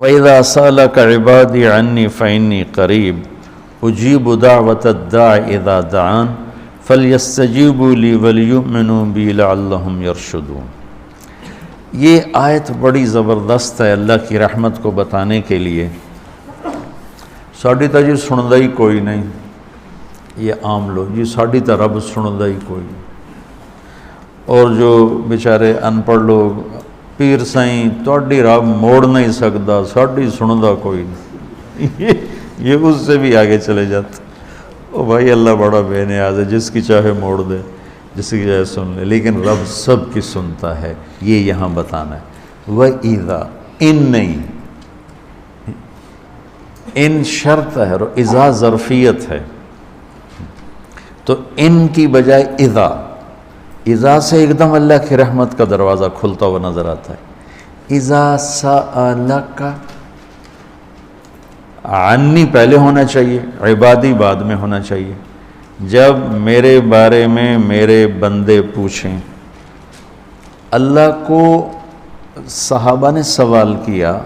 وَإِذَا سَأَلَكَ عِبَادِي عَنِّي فَإِنِّي قَرِيبٌ أُجِيبُ دَعْوَةَ الدَّاعِ إِذَا دَعَانِ فَلْيَسْتَجِیبُوا لِی وَلْیُؤْمِنُوا بِی لَعَلَّهُمْ یَرْشُدُونَ۔ یہ آیت بڑی زبردست ہے اللہ کی رحمت کو بتانے کے لیے۔ ساڈی تا جی سندا ہی کوئی نہیں، یہ عام لوگ جی ساڈی تا رب سندا ہی کوئی نہیں، اور جو بیچارے ان پڑھ لوگ پیر سائیں تہاڈی رب موڑ نہیں سکتا، ساڈی سندا کوئی نہیں، یہ اس سے بھی آگے چلے جاتے۔ او بھائی اللہ بڑا بے نیاز ہے، جس کی چاہے موڑ دے، جس کی چاہے سن لے، لیکن رب سب کی سنتا ہے، یہ یہاں بتانا ہے۔ وَإِذَا ان نہیں، ان شرط ہے اور اذا ظرفیت ہے، تو ان کی بجائے اذا سے ایک دم اللہ کی رحمت کا دروازہ کھلتا ہوا نظر آتا ہے۔ اذا سألک، عنی پہلے ہونا چاہیے، عبادی بعد میں ہونا چاہیے۔ جب میرے بارے میں میرے بندے پوچھیں، اللہ کو صحابہ نے سوال کیا،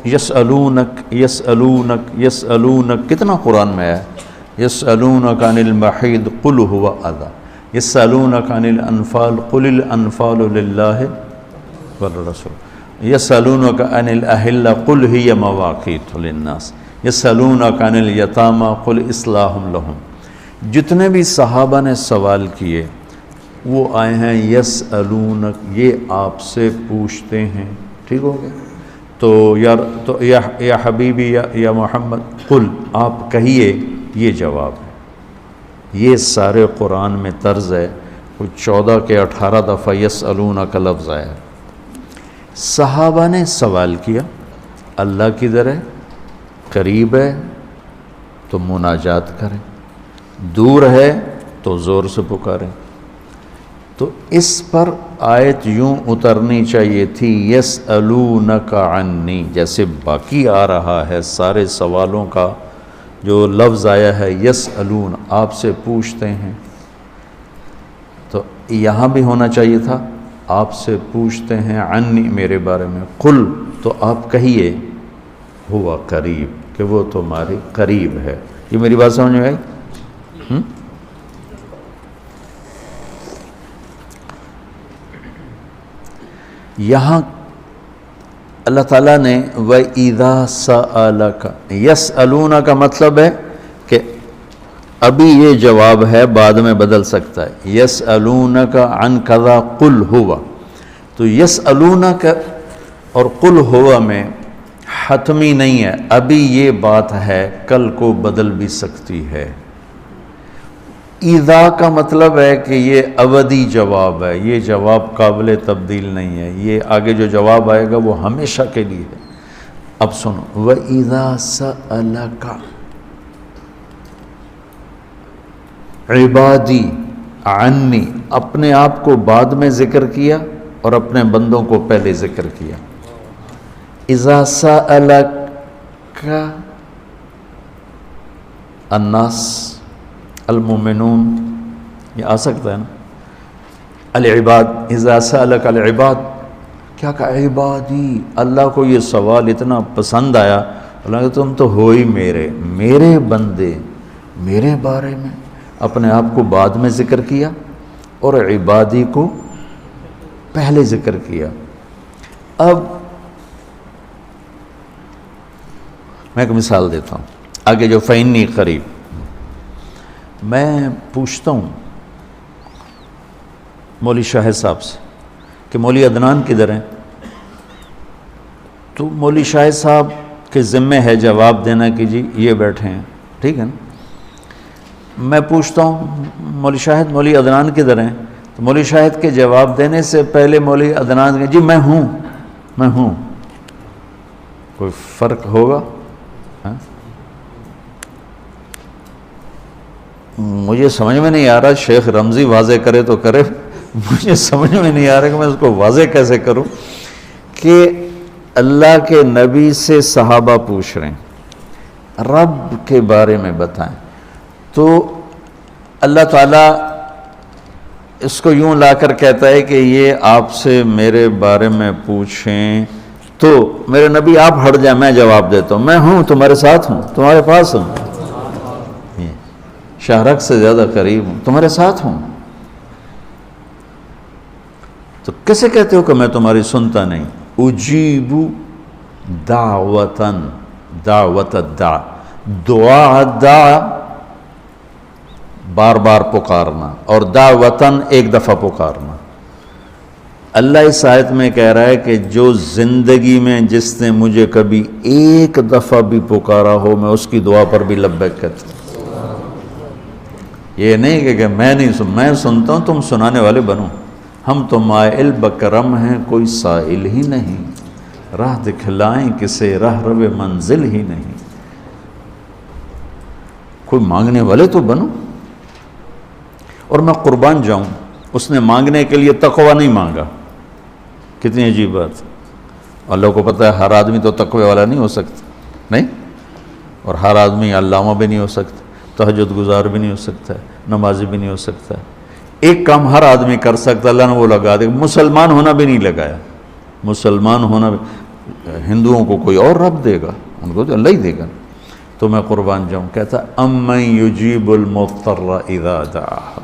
یسألونک یسألونک یسألونک، کتنا قرآن میں ہے، یسألونک عن المحیض قل هو اذی، یسألونک عن الانفال قل الانفال للہ والرسول، یسألونک عن الاہلہ قل ہی مواقیت للناس، یسألونک عن الیتامی قل اصلاح لہم۔ جتنے بھی صحابہ نے سوال کیے وہ آئے ہیں یسألونک، یہ آپ سے پوچھتے ہیں، ٹھیک ہو گیا؟ تو یا حبیبی یا محمد قل، آپ کہیے، یہ جواب ہے۔ یہ سارے قرآن میں طرز ہے، کوئی 14 کے 18 دفعہ یسألونک کا لفظ آیا ہے۔ صحابہ نے سوال کیا، اللہ کدھر ہے، قریب ہے تو مناجات کریں، دور ہے تو زور سے پکاریں۔ تو اس پر آیت یوں اترنی چاہیے تھی، یسألونک عنی، جیسے باقی آ رہا ہے سارے سوالوں کا جو لفظ آیا ہے یسألون، آپ سے پوچھتے ہیں، تو یہاں بھی ہونا چاہیے تھا آپ سے پوچھتے ہیں، عنی میرے بارے میں، قل تو آپ کہیے، ہوا قریب کہ وہ تمہارے قریب ہے۔ یہ میری بات سمجھ میں آئی؟ یہاں اللہ تعالیٰ نے وَإِذَا سَأَلَكَ، یسألون کا مطلب ہے کہ ابھی یہ جواب ہے، بعد میں بدل سکتا ہے۔ یسألونک عن کذا قل ہوا، تو یسألونک اور قل ہوا میں حتمی نہیں ہے، ابھی یہ بات ہے، کل کو بدل بھی سکتی ہے۔ اذا کا مطلب ہے کہ یہ ابدی جواب ہے، یہ جواب قابل تبدیل نہیں ہے، یہ آگے جو جواب آئے گا وہ ہمیشہ کے لیے ہے۔ اب سنو، وَإِذَا سَأَلَكَ عبادی عنی، اپنے آپ کو بعد میں ذکر کیا اور اپنے بندوں کو پہلے ذکر کیا۔ اذا سألک الناس المؤمنون، یہ آ سکتا ہے نا، العباد، اذا سألک العباد، کیا کہا، عبادی، اللہ کو یہ سوال اتنا پسند آیا، اللہ کہ تم تو ہو ہی میرے بندے، میرے بارے میں اپنے آپ کو بعد میں ذکر کیا اور عبادی کو پہلے ذکر کیا۔ اب میں ایک مثال دیتا ہوں، آگے جو فإنی قریب، میں پوچھتا ہوں مولوی شاہد صاحب سے کہ مولوی عدنان کدھر ہیں، تو مولوی شاہد صاحب کے ذمہ ہے جواب دینا کہ جی یہ بیٹھے ہیں، ٹھیک ہے نا۔ میں پوچھتا ہوں مولوی شاہد، مولوی عدنان کدھر ہیں، تو مولوی شاہد کے جواب دینے سے پہلے مولوی عدنان کہ جی میں ہوں، کوئی فرق ہوگا؟ مجھے سمجھ میں نہیں آ رہا، شیخ رمزی واضح کرے تو کرے، مجھے سمجھ میں نہیں آ رہا کہ میں اس کو واضح کیسے کروں کہ اللہ کے نبی سے صحابہ پوچھ رہے ہیں رب کے بارے میں بتائیں، تو اللہ تعالیٰ اس کو یوں لا کر کہتا ہے کہ یہ آپ سے میرے بارے میں پوچھیں تو میرے نبی آپ ہٹ جائیں میں جواب دیتا ہوں، میں ہوں تمہارے ساتھ ہوں، تمہارے پاس ہوں، شہرک سے زیادہ قریب ہوں، تمہارے ساتھ ہوں. تو کیسے کہتے ہو کہ میں تمہاری سنتا نہیں؟ اجیب دعوتاً، دعوت الدع، دعا دعا بار بار پکارنا، اور دعوتاً ایک دفعہ پکارنا. اللہ اس آیت میں کہہ رہا ہے کہ جو زندگی میں جس نے مجھے کبھی ایک دفعہ بھی پکارا ہو میں اس کی دعا پر بھی لبیک کہتا ہوں. یہ نہیں کہ میں نہیں میں سنتا ہوں، تم سنانے والے بنو. ہم تو مائل بکرم ہیں، کوئی سائل ہی نہیں، راہ دکھلائیں کسے راہ رو منزل ہی نہیں. کوئی مانگنے والے تو بنو. اور میں قربان جاؤں، اس نے مانگنے کے لیے تقوی نہیں مانگا. کتنی عجیب بات. اللہ کو پتہ ہے ہر آدمی تو تقوی والا نہیں ہو سکتا، نہیں، اور ہر آدمی علامہ بھی نہیں ہو سکتا، تہجد گزار بھی نہیں ہو سکتا ہے، نمازی بھی نہیں ہو سکتا ہے. ایک کام ہر آدمی کر سکتا، اللہ نے وہ لگا دے. مسلمان ہونا بھی نہیں لگایا. مسلمان ہونا بھی، ہندوؤں کو کوئی اور رب دے گا، ان کو تو اللہ ہی دے گا. تو میں قربان جاؤں، کہتا امن یجیب المضطر اذا دعاہ.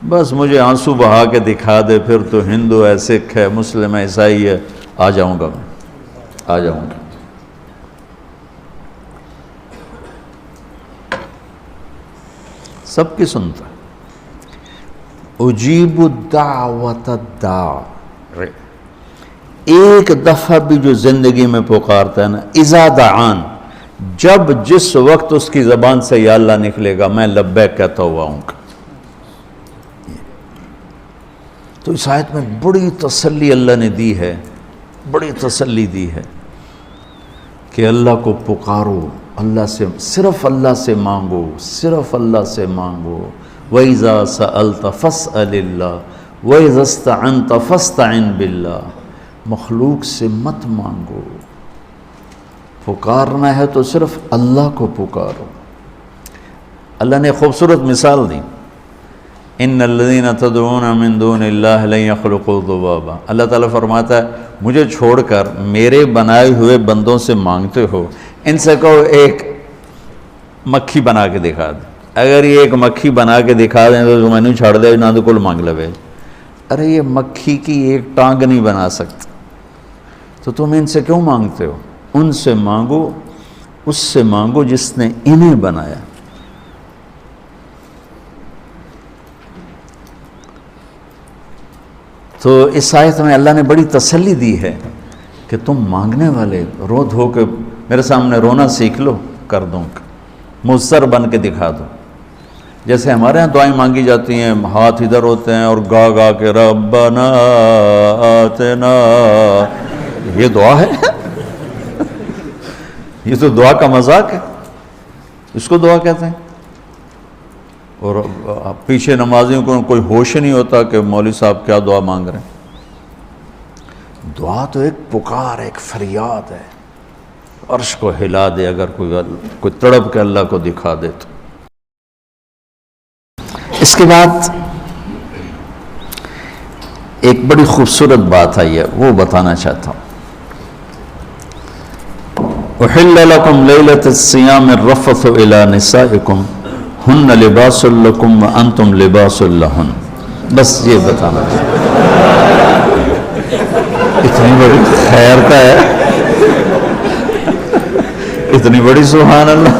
بس مجھے آنسو بہا کے دکھا دے، پھر تو ہندو ہے، سکھ ہے، مسلم ہے، عیسائی ہے، آ جاؤں گا، میں آ جاؤں گا. سب کی سنتا. اجیب الدعوت الداع، ایک دفعہ بھی جو زندگی میں پکارتا ہے نا، اذا دعان، جب جس وقت اس کی زبان سے یا اللہ نکلے گا میں لبیک کہتا ہوا ہوں. تو اس آیت میں بڑی تسلی اللہ نے دی ہے، بڑی تسلی دی ہے کہ اللہ کو پکارو، اللہ سے، صرف اللہ سے مانگو، صرف اللہ سے مانگو. وَإِذَا سَأَلْتَ فَاسْأَلِ اللَّهِ وَإِذَا اسْتَعَنْتَ فَاسْتَعِنْ بِاللَّهِ. مخلوق سے مت مانگو، پکارنا ہے تو صرف اللہ کو پکارو. اللہ نے خوبصورت مثال دی، ان الذین تدعون من دون اللہ لن یخلقوا ذبابا. اللہ تعالیٰ فرماتا ہے مجھے چھوڑ کر میرے بنائے ہوئے بندوں سے مانگتے ہو، ان سے کہو ایک مکھی بنا کے دکھا دیں. اگر یہ ایک مکھی بنا کے دکھا دیں تو میں نے چھاڑ دے نہ تو کل مانگ لے. ارے یہ مکھی کی ایک ٹانگ نہیں بنا سکتا، تو تم ان سے کیوں مانگتے ہو؟ ان سے مانگو، اس سے مانگو جس نے انہیں بنایا. تو اس آیت میں اللہ نے بڑی تسلی دی ہے کہ تم مانگنے والے رو دھو کے میرے سامنے رونا سیکھ لو، کر دوں، مضطر بن کے دکھا دو. جیسے ہمارے ہاں دعائیں مانگی جاتی ہیں، ہاتھ ادھر ہوتے ہیں اور گا گا کے ربنا آتنا، یہ دعا ہے؟ یہ تو دعا کا مذاق ہے، اس کو دعا کہتے ہیں. اور پیچھے نمازیوں کو کوئی ہوش نہیں ہوتا کہ مولوی صاحب کیا دعا مانگ رہے ہیں. دعا تو ایک پکار، ایک فریاد ہے، عرش کو ہلا دے. اگر کوئی تڑپ کے اللہ کو دکھا دے تو. اس کے بعد ایک بڑی خوبصورت بات آئی ہے، وہ بتانا چاہتا ہوں. احل لکم لیلۃ الصیام الرفث الی نسائکم ہن لباس لکم وانتم لباس لہن. بس یہ بتانا چاہتا. اتنی بڑی خیر کا ہے، اتنی بڑی سبحان اللہ.